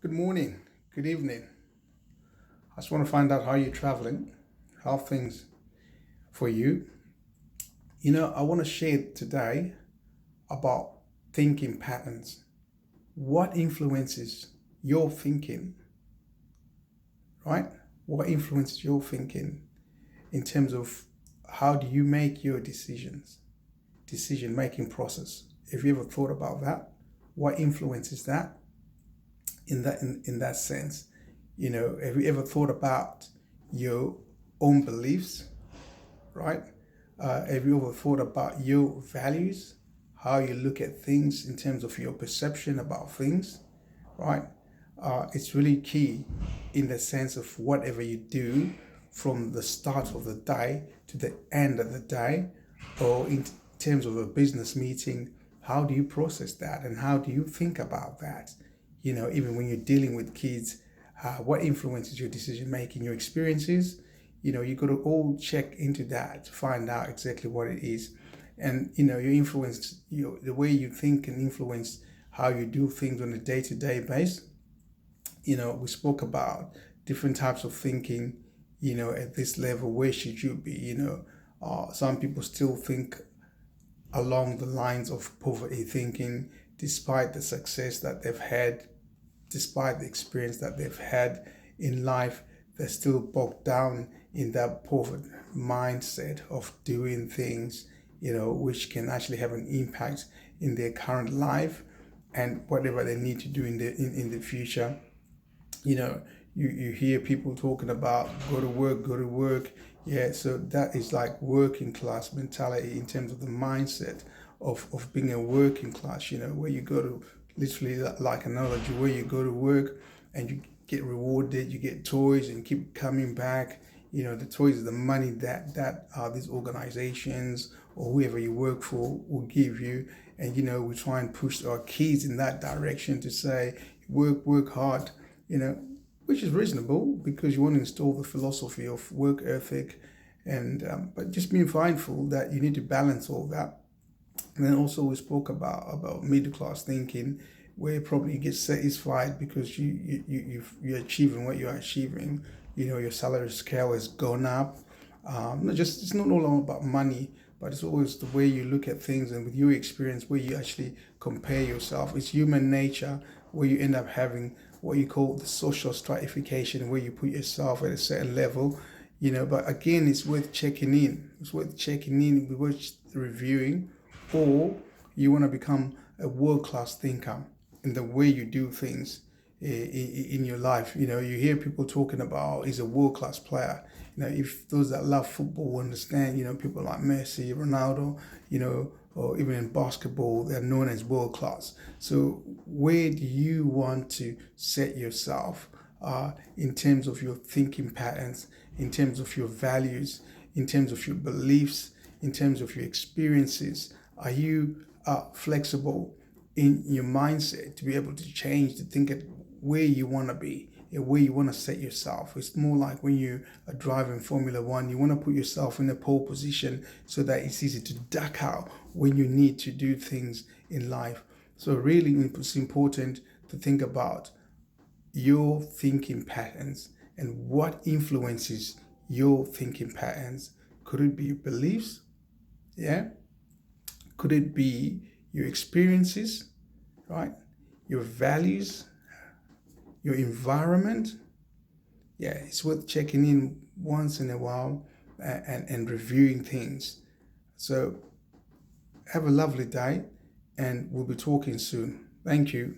Good morning, good evening. I just want to find out how you're traveling, how things for you. I want to share today about thinking patterns. What influences your thinking, right? What influences your thinking in terms of how do you make your decision making process? Have you ever thought about that? What influences that in that sense? Have you ever thought about your own beliefs, right? Have you ever thought about your values, how you look at things in terms of your perception about things, right? It's really key in the sense of whatever you do from the start of the day to the end of the day, or in terms of a business meeting, how do you process that and how do you think about that? Even when you're dealing with kids, what influences your decision making, your experiences, you got to all check into that to find out exactly what it is. And your influence, the way you think can influence how you do things on a day-to-day basis. We spoke about different types of thinking. At this level, where should you be? Some people still think along the lines of poverty thinking, despite the success that they've had, despite the experience that they've had in life, they're still bogged down in that poverty mindset of doing things, which can actually have an impact in their current life and whatever they need to do in the future. You hear people talking about go to work. Yeah, so that is like working class mentality in terms of the mindset of being a working class, where you go to literally like analogy, where you go to work and you get rewarded, you get toys and keep coming back. The toys are the money that these organizations or whoever you work for will give you. And we try and push our kids in that direction to say work hard, you know, which is reasonable because you want to install the philosophy of work ethic, and but just being mindful that you need to balance all that. And then also we spoke about middle class thinking, where probably you get satisfied because you're achieving what you're achieving. Your salary scale has gone up. Not just It's not all about money, but it's always the way you look at things and with your experience where you actually compare yourself. It's human nature where you end up having what you call the social stratification, where you put yourself at a certain level. But again, it's worth checking in. It's worth checking in. It's worth reviewing, or you want to become a world class thinker in the way you do things in your life. You hear people talking about he's a world class player. If those that love football understand, people like Messi, Ronaldo, or even in basketball, they're known as world class. So where do you want to set yourself in terms of your thinking patterns, in terms of your values, in terms of your beliefs, in terms of your experiences? Are you flexible in your mindset to be able to change, to think at where you want to be and where you want to set yourself? It's more like when you are driving Formula One, you want to put yourself in a pole position so that it's easy to duck out when you need to do things in life. So really, it's important to think about your thinking patterns and what influences your thinking patterns. Could it be your beliefs? Yeah. Could it be your experiences, right? Your values, your environment? Yeah, it's worth checking in once in a while and reviewing things. So have a lovely day and we'll be talking soon. Thank you.